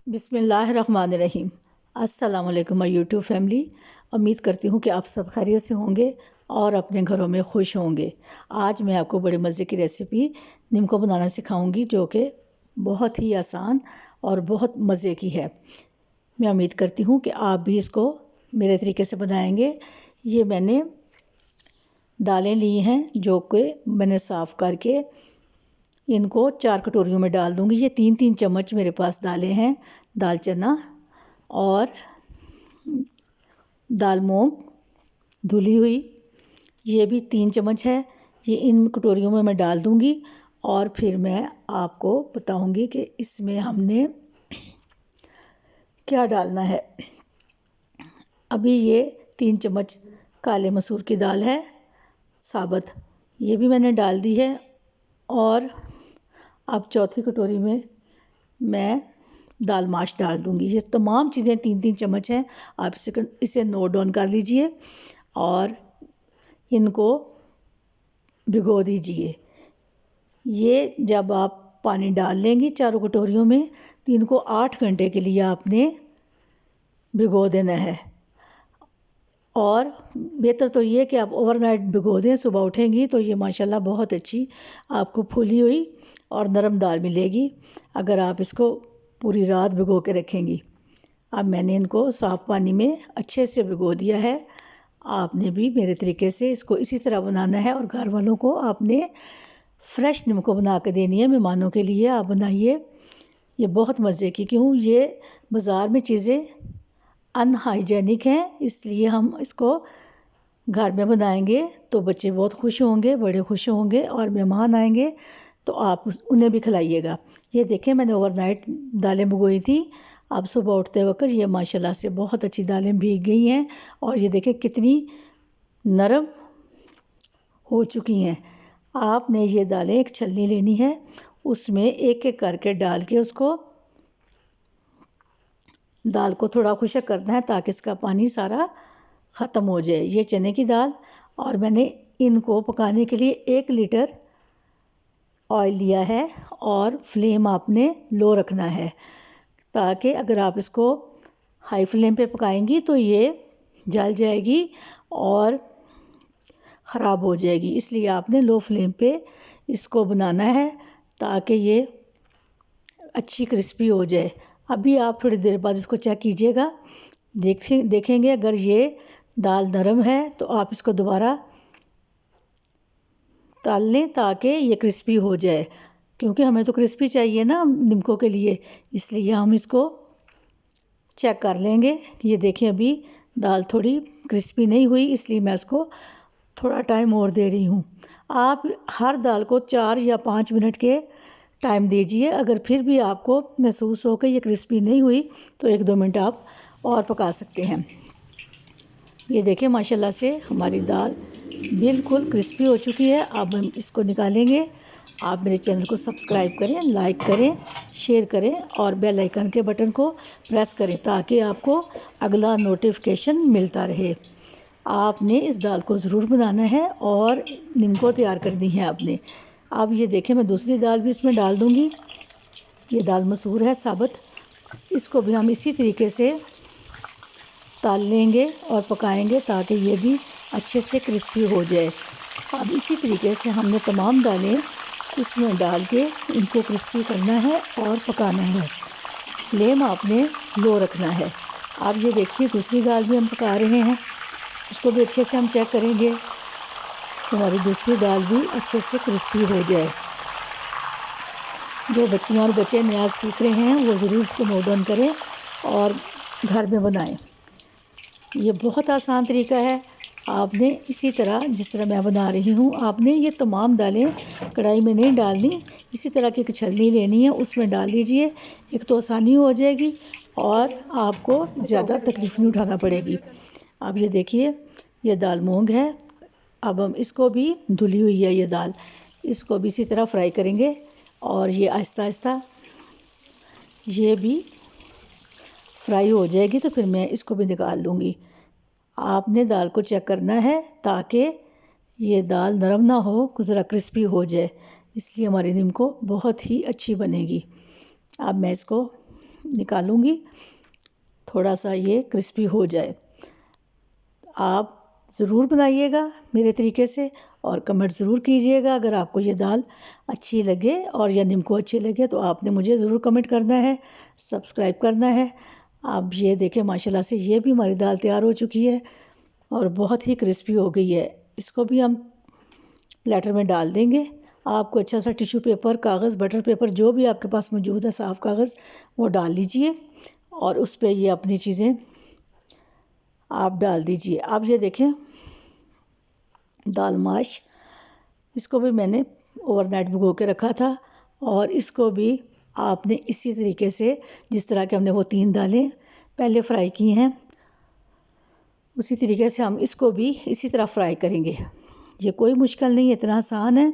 बिस्मिल्लाहिर्रहमानिर्रहीम। अस्सलाम वालेकुम माय यूट्यूब फैमिली। उम्मीद करती हूँ कि आप सब खैरियत से होंगे और अपने घरों में खुश होंगे। आज मैं आपको बड़े मज़े की रेसिपी निम्को बनाना सिखाऊंगी, जो कि बहुत ही आसान और बहुत मज़े की है। मैं उम्मीद करती हूँ कि आप भी इसको मेरे तरीके से बनाएंगे। ये मैंने दालें ली हैं, जो कि मैंने साफ़ करके इनको 4 कटोरियों में डाल दूँगी। ये 3-3 चम्मच मेरे पास दालें हैं। दाल चना और दाल मूंग धुली हुई, ये भी 3 चम्मच है। ये इन कटोरियों में मैं डाल दूँगी और फिर मैं आपको बताऊँगी कि इसमें हमने क्या डालना है। अभी ये 3 चम्मच काले मसूर की दाल है साबुत, ये भी मैंने डाल दी है। और अब चौथी कटोरी में मैं दाल माश डाल दूँगी। ये तमाम चीज़ें 3-3 चम्मच हैं। आप इसे नोट डाउन कर लीजिए और इनको भिगो दीजिए। ये जब आप पानी डाल लेंगी चारों कटोरियों में, तो इनको 8 घंटे के लिए आपने भिगो देना है। और बेहतर तो ये कि आप ओवरनाइट भिगो दें, सुबह उठेंगी तो ये माशाल्लाह बहुत अच्छी आपको फूली हुई और नरम दाल मिलेगी अगर आप इसको पूरी रात भिगो के रखेंगी। अब मैंने इनको साफ़ पानी में अच्छे से भिगो दिया है। आपने भी मेरे तरीके से इसको इसी तरह बनाना है और घर वालों को आपने फ़्रेश निम्को बना के देनी है। मेहमानों के लिए आप बनाइए, ये बहुत मज़े की। क्यों, ये बाज़ार में चीज़ें अनहाइजेनिक हैं, इसलिए हम इसको घर में बनाएंगे तो बच्चे बहुत खुश होंगे, बड़े खुश होंगे और मेहमान आएंगे तो आप उन्हें भी खिलाइएगा। ये देखें, मैंने ओवरनाइट दालें भिगोई थी। अब सुबह उठते वक्त ये माशाल्लाह से बहुत अच्छी दालें भीग गई हैं और ये देखें कितनी नरम हो चुकी हैं। आपने ये दालें एक छलनी लेनी है, उसमें एक एक करके डाल के उसको दाल को थोड़ा खुशक करना है ताकि इसका पानी सारा ख़त्म हो जाए। ये चने की दाल, और मैंने इनको पकाने के लिए 1 लीटर ऑयल लिया है और फ्लेम आपने लो रखना है, ताकि अगर आप इसको हाई फ्लेम पे पकाएंगी तो ये जल जाएगी और ख़राब हो जाएगी। इसलिए आपने लो फ्लेम पे इसको बनाना है ताकि ये अच्छी क्रिस्पी हो जाए। अभी आप थोड़ी देर बाद इसको चेक कीजिएगा, देखेंगे अगर ये दाल नरम है तो आप इसको दोबारा तल लें ताकि ये क्रिस्पी हो जाए, क्योंकि हमें तो क्रिस्पी चाहिए ना निम्को के लिए, इसलिए हम इसको चेक कर लेंगे। ये देखिए, अभी दाल थोड़ी क्रिस्पी नहीं हुई, इसलिए मैं इसको थोड़ा टाइम और दे रही हूँ। आप हर दाल को 4 या 5 मिनट के टाइम दीजिए। अगर फिर भी आपको महसूस हो कि ये क्रिस्पी नहीं हुई तो 1-2 मिनट आप और पका सकते हैं। ये देखिए, माशाल्लाह से हमारी दाल बिल्कुल क्रिस्पी हो चुकी है। अब हम इसको निकालेंगे। आप मेरे चैनल को सब्सक्राइब करें, लाइक करें, शेयर करें और बेल आइकन के बटन को प्रेस करें ताकि आपको अगला नोटिफिकेशन मिलता रहे। आपने इस दाल को ज़रूर बनाना है और निम्को तैयार करनी है आपने। अब ये देखें, मैं दूसरी दाल भी इसमें डाल दूँगी। ये दाल मसूर है साबुत, इसको भी हम इसी तरीके से तल लेंगे और पकाएंगे ताकि ये भी अच्छे से क्रिस्पी हो जाए। अब इसी तरीके से हमने तमाम दालें इसमें डाल के इनको क्रिस्पी करना है और पकाना है। फ्लेम आपने लो रखना है। अब ये देखिए, दूसरी दाल भी हम पका रहे हैं, उसको भी अच्छे से हम चेक करेंगे कि हमारी दूसरी दाल भी अच्छे से क्रिस्पी हो जाए। जो बच्चियाँ और बच्चे नया सीख रहे हैं वो ज़रूर इसको नोट डाउन करें और घर में बनाएं। ये बहुत आसान तरीका है। आपने इसी तरह, जिस तरह मैं बना रही हूँ, आपने ये तमाम दालें कढ़ाई में नहीं डालनी, इसी तरह की एक छलनी लेनी है, उसमें डाल लीजिए। एक तो आसानी हो जाएगी और आपको ज़्यादा तकलीफ़ नहीं उठाना पड़ेगी। अब ये देखिए, ये दाल मूंग है। अब हम इसको भी, धुली हुई है ये दाल, इसको भी इसी तरह फ्राई करेंगे और ये आहिस्ता आहिस्ता ये भी फ्राई हो जाएगी तो फिर मैं इसको भी निकाल लूँगी। आपने दाल को चेक करना है ताकि ये दाल नरम ना हो, ज़रा क्रिस्पी हो जाए, इसलिए हमारी निम्को बहुत ही अच्छी बनेगी। अब मैं इसको निकालूंगी, थोड़ा सा ये क्रिस्पी हो जाए। आप ज़रूर बनाइएगा मेरे तरीके से और कमेंट ज़रूर कीजिएगा। अगर आपको ये दाल अच्छी लगे और या नीमको अच्छी लगे तो आपने मुझे ज़रूर कमेंट करना है, सब्सक्राइब करना है। आप ये देखें माशाल्लाह से ये भी हमारी दाल तैयार हो चुकी है और बहुत ही क्रिस्पी हो गई है। इसको भी हम प्लेटर में डाल देंगे। आपको अच्छा सा टिश्यू पेपर, कागज़, बटर पेपर जो भी आपके पास मौजूद है, साफ़ कागज़, वो डाल लीजिए और उस पर ये अपनी चीज़ें आप डाल दीजिए। आप ये देखें दाल माश, इसको भी मैंने ओवरनाइट भिगो के रखा था और इसको भी आपने इसी तरीके से, जिस तरह के हमने वो 3 दालें पहले फ्राई की हैं, उसी तरीके से हम इसको भी इसी तरह फ्राई करेंगे। ये कोई मुश्किल नहीं है, इतना आसान है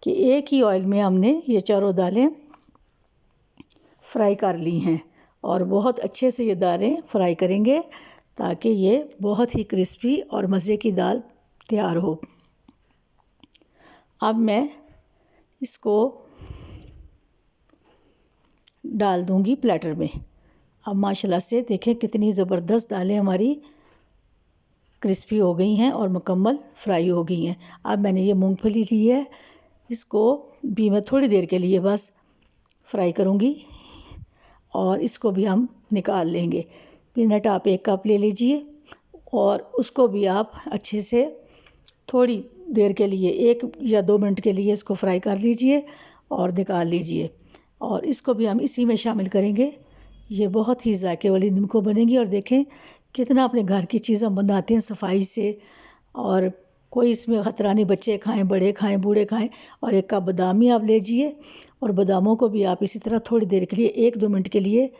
कि एक ही ऑयल में हमने ये चारों दालें फ्राई कर ली हैं और बहुत अच्छे से ये दालें फ्राई करेंगे ताकि ये बहुत ही क्रिस्पी और मज़े की दाल तैयार हो। अब मैं इसको डाल दूंगी प्लेटर में। अब माशाल्लाह से देखें कितनी ज़बरदस्त दालें हमारी क्रिस्पी हो गई हैं और मुकम्मल फ्राई हो गई हैं। अब मैंने ये मूंगफली ली है, इसको भी मैं थोड़ी देर के लिए बस फ्राई करूंगी और इसको भी हम निकाल लेंगे। पीनट आप 1 कप ले लीजिए और उसको भी आप अच्छे से थोड़ी देर के लिए 1 या 2 मिनट के लिए इसको फ्राई कर लीजिए और निकाल लीजिए और इसको भी हम इसी में शामिल करेंगे। ये बहुत ही जायके वाली नीमको बनेगी और देखें कितना अपने घर की चीज़ हम बनाते हैं सफाई से और कोई इसमें ख़तरा नहीं, बच्चे खाएं, बड़े खाएं, बूढ़े खाएं। और 1 कप बादाम ही आप लीजिए और बादामों को भी आप इसी तरह थोड़ी देर के लिए 1-2 मिनट के लिए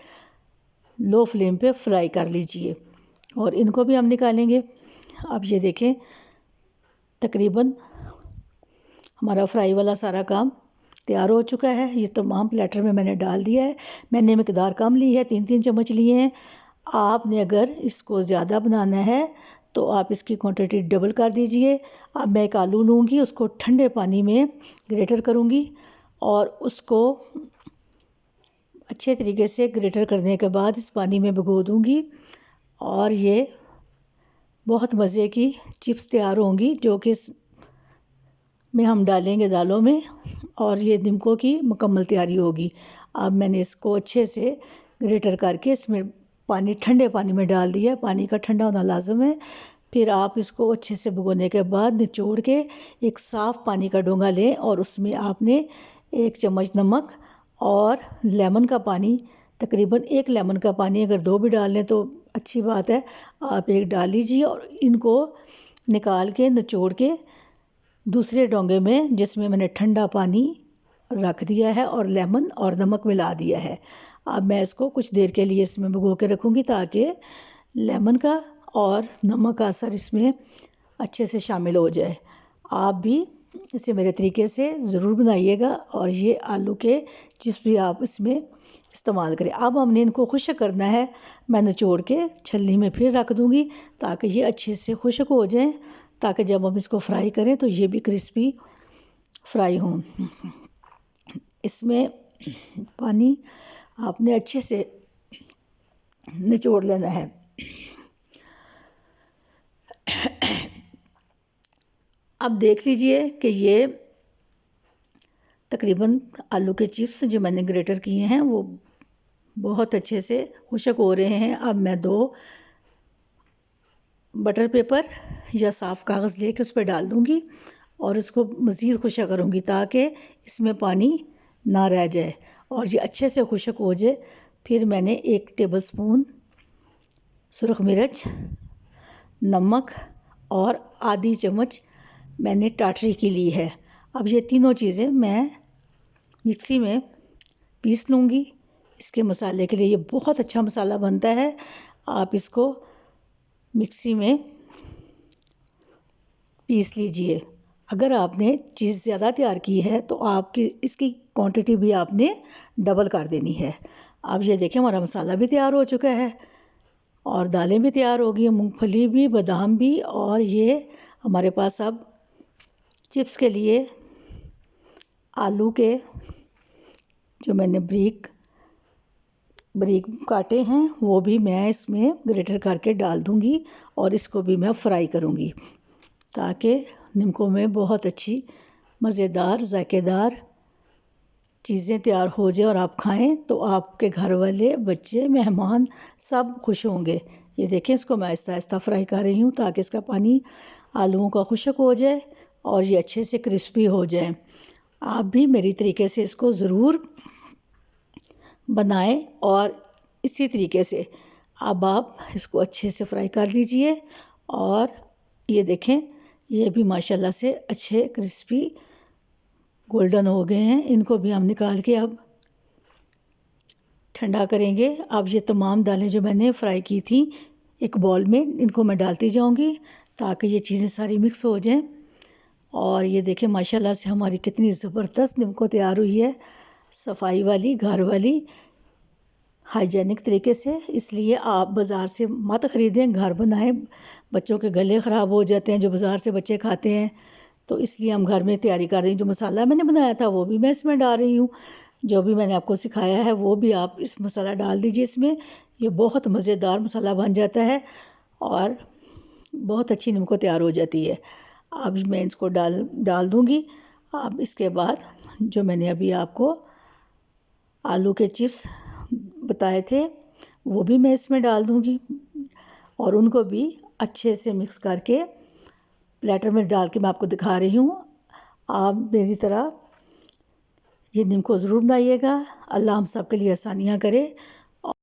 लो फ्लेम पे फ्राई कर लीजिए और इनको भी हम निकालेंगे। अब ये देखें तकरीबन हमारा फ्राई वाला सारा काम तैयार हो चुका है। ये तमाम प्लेटर में मैंने डाल दिया है। मैंने मकदार कम ली है, 3-3 चम्मच लिए हैं। आपने अगर इसको ज़्यादा बनाना है तो आप इसकी क्वांटिटी डबल कर दीजिए। अब मैं 1 आलू लूँगी, उसको ठंडे पानी में ग्रेटर करूँगी और उसको अच्छे तरीके से ग्रेटर करने के बाद इस पानी में भिगो दूँगी और ये बहुत मज़े की चिप्स तैयार होंगी जो कि में हम डालेंगे दालों में और ये नीमको की मुकम्मल तैयारी होगी। अब मैंने इसको अच्छे से ग्रेटर करके इसमें पानी, ठंडे पानी में डाल दिया। पानी का ठंडा होना लाज़िम है। फिर आप इसको अच्छे से भिगोने के बाद निचोड़ के एक साफ़ पानी का डोंगा लें और उसमें आपने 1 चम्मच नमक और लेमन का पानी, तकरीबन 1 लेमन का पानी, अगर 2 भी डाल लें तो अच्छी बात है, आप 1 डाल लीजिए और इनको निकाल के निचोड़ के दूसरे डोंगे में, जिसमें मैंने ठंडा पानी रख दिया है और लेमन और नमक मिला दिया है। अब मैं इसको कुछ देर के लिए इसमें भिगो के रखूँगी ताकि लेमन का और नमक का असर इसमें अच्छे से शामिल हो जाए। आप भी इसे मेरे तरीके से ज़रूर बनाइएगा और ये आलू के चिप्स भी आप इसमें इस्तेमाल करें। अब हमने इनको खुश्क करना है। मैं निचोड़ के छलनी में फिर रख दूँगी ताकि ये अच्छे से खुश्क हो जाएं, ताकि जब हम इसको फ्राई करें तो ये भी क्रिस्पी फ्राई हों। इसमें पानी आपने अच्छे से निचोड़ लेना है। अब देख लीजिए कि ये तकरीबन आलू के चिप्स जो मैंने ग्रेटर किए हैं वो बहुत अच्छे से खुश्क हो रहे हैं। अब मैं 2 बटर पेपर या साफ़ कागज़ लेके उस पर डाल दूँगी और उसको मज़ीद खुश्क करूँगी ताकि इसमें पानी ना रह जाए और ये अच्छे से खुश्क हो जाए। फिर मैंने 1 टेबलस्पून सुरख मिर्च, नमक और आधी चम्मच मैंने टाटरी की ली है। अब ये तीनों चीज़ें मैं मिक्सी में पीस लूँगी। इसके मसाले के लिए ये बहुत अच्छा मसाला बनता है। आप इसको मिक्सी में पीस लीजिए। अगर आपने चीज़ ज़्यादा तैयार की है तो आपकी इसकी क्वांटिटी भी आपने डबल कर देनी है। अब ये देखें हमारा मसाला भी तैयार हो चुका है और दालें भी तैयार हो गई, मूंगफली भी, बादाम भी, और ये हमारे पास अब चिप्स के लिए आलू के जो मैंने ब्रीक बारीक काटे हैं वो भी मैं इसमें ग्रेटर करके डाल दूँगी और इसको भी मैं फ्राई करूँगी ताकि निम्को में बहुत अच्छी मज़ेदार जायकेदार चीज़ें तैयार हो जाए और आप खाएं तो आपके घर वाले बच्चे मेहमान सब खुश होंगे। ये देखें, इसको मैं आहिस्ता आहिस्ता फ्राई कर रही हूँ ताकि इसका पानी आलूओं का खुश्क हो जाए और ये अच्छे से क्रिस्पी हो जाए। आप भी मेरी तरीके से इसको ज़रूर बनाएं और इसी तरीके से अब आप इसको अच्छे से फ्राई कर लीजिए। और ये देखें, ये भी माशाल्लाह से अच्छे क्रिस्पी गोल्डन हो गए हैं। इनको भी हम निकाल के अब ठंडा करेंगे। अब ये तमाम दालें जो मैंने फ्राई की थी एक बॉल में इनको मैं डालती जाऊंगी ताकि ये चीज़ें सारी मिक्स हो जाएं। और ये देखें माशाल्लाह से हमारी कितनी ज़बरदस्त निम्को तैयार हुई है, सफाई वाली, घर वाली, हाइजेनिक तरीके से। इसलिए आप बाज़ार से मत ख़रीदें, घर बनाएं। बच्चों के गले ख़राब हो जाते हैं जो बाज़ार से बच्चे खाते हैं, तो इसलिए हम घर में तैयारी कर रही हूँ। जो मसाला मैंने बनाया था वो भी मैं इसमें डाल रही हूँ। जो भी मैंने आपको सिखाया है वो भी आप इस मसाला डाल दीजिए इसमें। ये बहुत मज़ेदार मसाला बन जाता है और बहुत अच्छी निम्को तैयार हो जाती है। अब मैं इसको डाल दूँगी। अब इसके बाद जो मैंने अभी आपको आलू के चिप्स बताए थे वो भी मैं इसमें डाल दूँगी और उनको भी अच्छे से मिक्स करके प्लेटर में डाल के मैं आपको दिखा रही हूँ। आप मेरी तरह ये निम्को ज़रूर बनाइएगा। अल्लाह हम सब के लिए आसानियाँ करे।